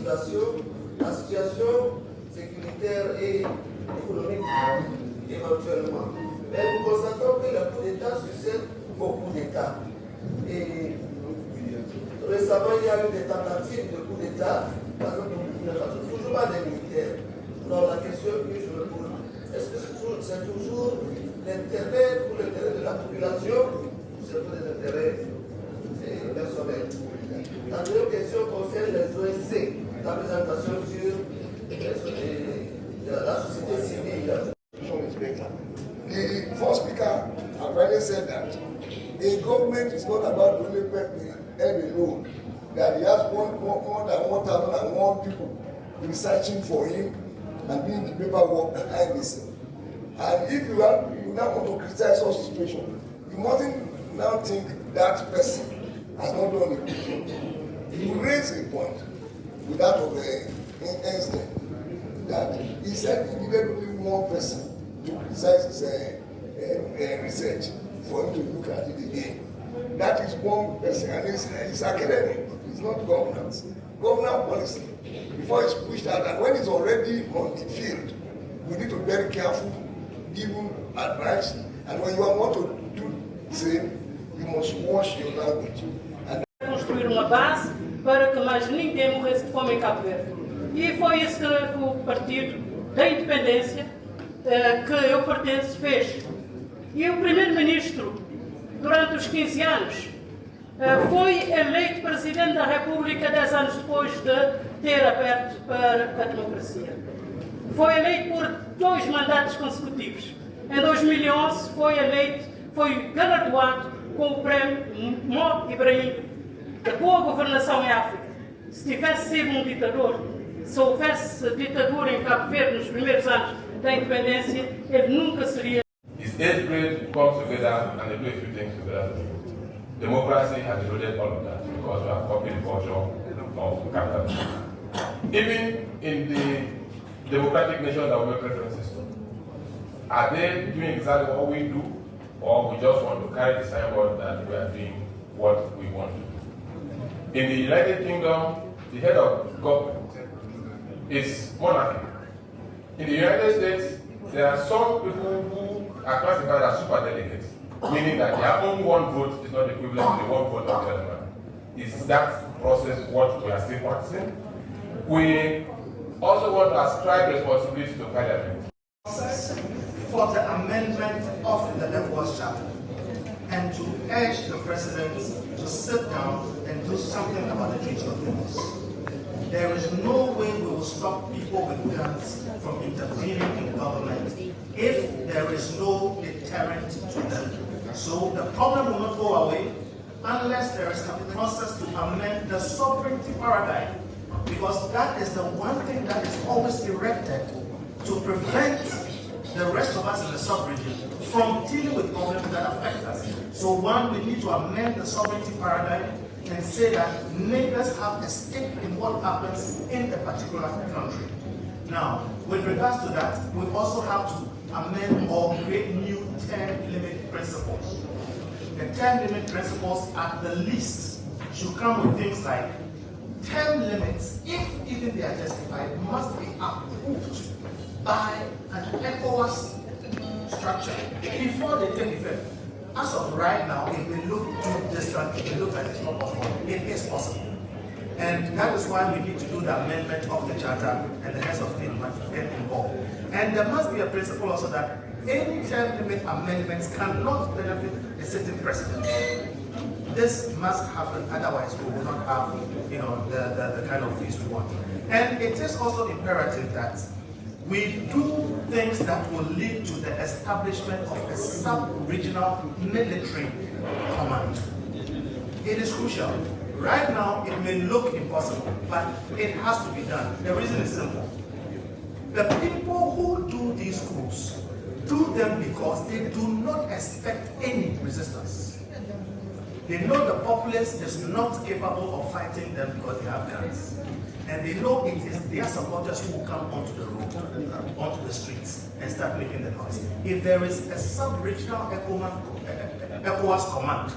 la situation sécuritaire et économique éventuellement. Mais nous constatons que le coup d'État succède au coup d'État. Et récemment, il y a eu des tentatives de coup d'État, par exemple, toujours pas des militaires. Alors la question que je me pose, est-ce que c'est toujours l'intérêt pour l'intérêt de la population ou c'est pour les intérêts personnels? La deuxième question concerne les OSC, la présentation sur la société civile. The first speaker already said that a government is not about development the head alone. That he has more than 1,001 people researching for him and doing the paperwork behind this. And if you now want to criticize such situation, you mustn't now think that person has not done a good job. You raise a point without of Einstein that he said he needed only one person to criticize his research for him to look at it again. That is one person, and it's academic, it's not governance. Governance policy, before it's pushed out, and when it's already on the field, we need to be very careful, give him advice, and when you want to do the same, you must watch your language. Construir uma base para que mais ninguém morresse de fome em Cabo Verde. E foi isso que o Partido da Independência, que eu pertenço, fez. E o Primeiro-Ministro, durante os 15 anos, foi eleito Presidente da República 10 anos depois de ter aberto para a democracia. Foi eleito por 2 mandatos consecutivos. Em 2011 foi galardoado com o prémio Mo Ibrahim, da boa governação em África. Se tivesse sido um ditador, se houvesse ditadura em Cabo Verde nos primeiros anos da independência, ele nunca seria. His 8th grade comes together and they do a few things together. Democracy has eroded all of that because we have copied the culture of capitalism. Even in the democratic nations that we make references to, are they doing exactly what we do, or we just want to carry the signboard that we are doing what we want to do? In the United Kingdom, the head of government is monarchy. In the United States, there are some people who are classified as super delegates, meaning that their own one vote is not equivalent to the one vote of the other man. Is that process what we are still practicing? We also want to ascribe responsibility to Parliament. For the amendment of the Ecowas Charter and to urge the President to sit down and do something about the Treaty of Ecowas. There is no way we will stop people with guns from intervening in government if there is no deterrent to them. So the problem will not go away unless there is a process to amend the sovereignty paradigm, because that is the one thing that is always erected to prevent the rest of us in the sub-region from dealing with problems that affect us. So one, we need to amend the sovereignty paradigm and say that neighbors have a stake in what happens in a particular country. Now, with regards to that, we also have to amend or create new term limit principles. The term limit principles at the least should come with things like term limits, if even they are justified, must be approved by an Ecowas structure before they take effect. As of right now, it may look too distant, it may look like it's not possible. It is possible. And that is why we need to do the amendment of the charter, and the heads of state must get involved. And there must be a principle also that any term limit amendments cannot benefit a sitting president. This must happen, otherwise we will not have, the kind of peace we want. And it is also imperative that we do things that will lead to the establishment of a sub-regional military command. It is crucial. Right now, it may look impossible, but it has to be done. The reason is simple. The people who do these coups do them because they do not expect any resistance. They know the populace is not capable of fighting them because they have guns. And they know it is their supporters who will come onto the road, onto the streets, and start making the noise. If there is a sub-regional Ecowas command,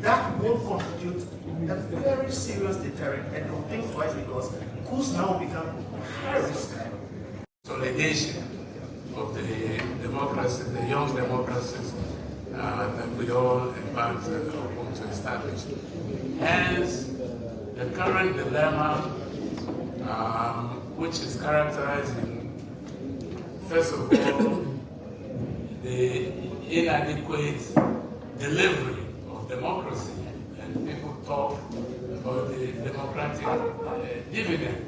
that will constitute a very serious deterrent, and they'll think twice because coups now become high risk. Consolidation of the democracy, the young democracies that we all embarked upon to establish. Hence, the current dilemma, which is characterized in, first of all, the inadequate delivery of democracy. And people talk about the democratic dividend,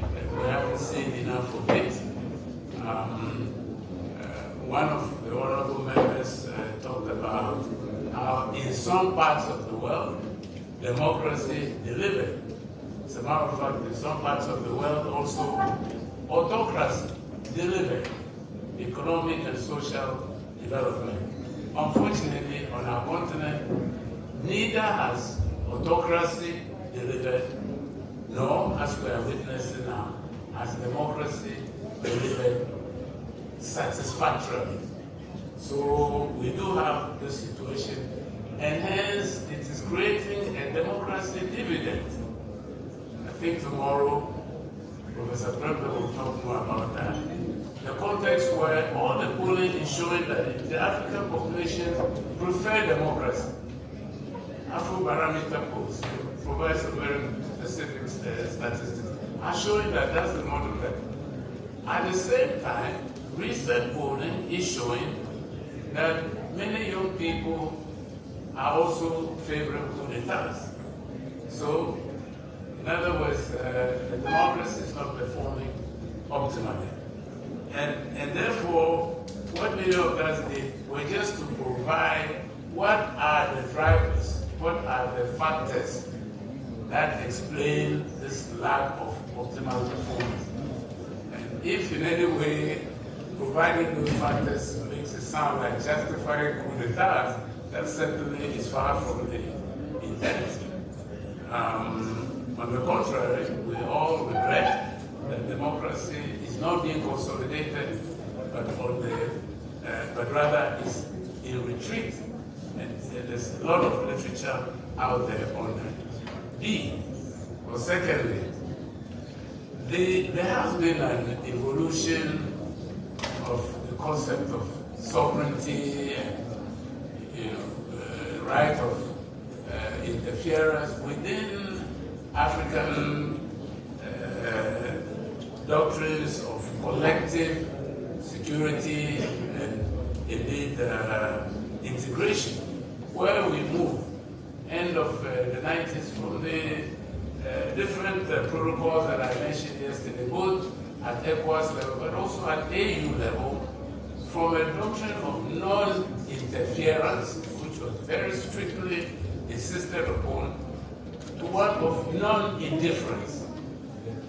and we haven't seen enough of it. One of the honorable members talked about how in some parts of the world, democracy delivered. As a matter of fact, in some parts of the world also, autocracy delivered economic and social development. Unfortunately, on our continent, neither has autocracy delivered, nor, as we are witnessing now, has democracy delivered satisfactorily. So we do have this situation, and hence it is creating a democracy dividend. I think tomorrow Professor Prembe will talk more about that. The context where all the polling is showing that the African population prefer democracy. Afrobarometer polls provides some very specific statistics are showing that that's the model that. At the same time, recent polling is showing that many young people are also favoring coup d'etats. So, in other words, the democracy is not performing optimally. And therefore, what many of us did were just to provide what are the drivers, what are the factors that explain this lack of optimal performance. And if in any way providing those factors makes it sound like justifying coup d'etats, that certainly is far from the intent. On the contrary, we all regret that democracy is not being consolidated, but rather is in retreat. And there's a lot of literature out there on that. Well, secondly, there has been an evolution of the concept of sovereignty and right of interference within African doctrines of collective security and indeed integration, where we move end of the 90s from the different protocols that I mentioned yesterday, both at Ecowas level but also at AU level, from a doctrine of non-interference, which was very strictly insisted upon, to one of non-indifference.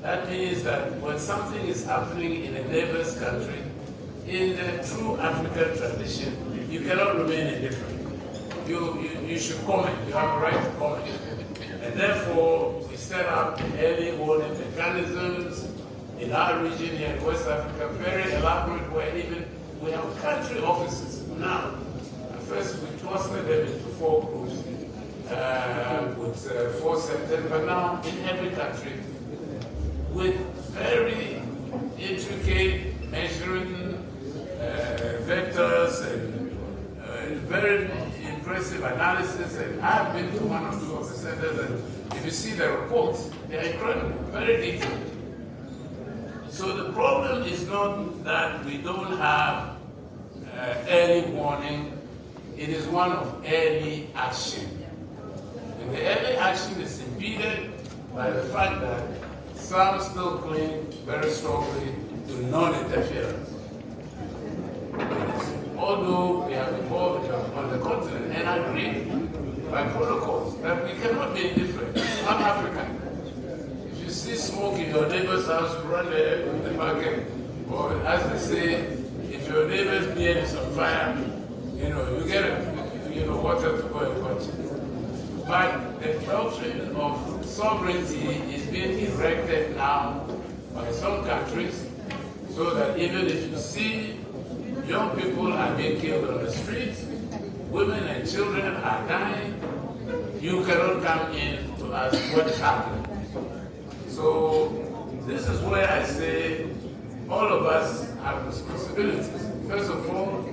That means that when something is happening in a neighbor's country, in the true African tradition, you cannot remain indifferent. You should comment, you have a right to comment. And therefore, we set up early warning mechanisms in our region here in West Africa, very elaborate, where even we have country offices now. At first, we clustered them into 4 groups with 4 centers, but now in every country, with very intricate measuring vectors and very impressive analysis. And I've been to 1 or 2 of the centers, and if you see the reports, they're incredible, very detailed. So the problem is not that we don't have early warning, it is one of early action. And the early action is impeded by the fact that some still cling very strongly to non-interference. Although we have evolved on the continent and agreed by protocols that we cannot be indifferent. It's not African. If you see smoke in your neighbor's house, run there to the market, or as they say, if your neighbor's beard is on fire, you get water to go and quench it. But the doctrine of sovereignty is being erected now by some countries, so that even if you see young people are being killed on the streets, women and children are dying, you cannot come in to as what is happening. So this is where I say all of us have responsibilities. First of all,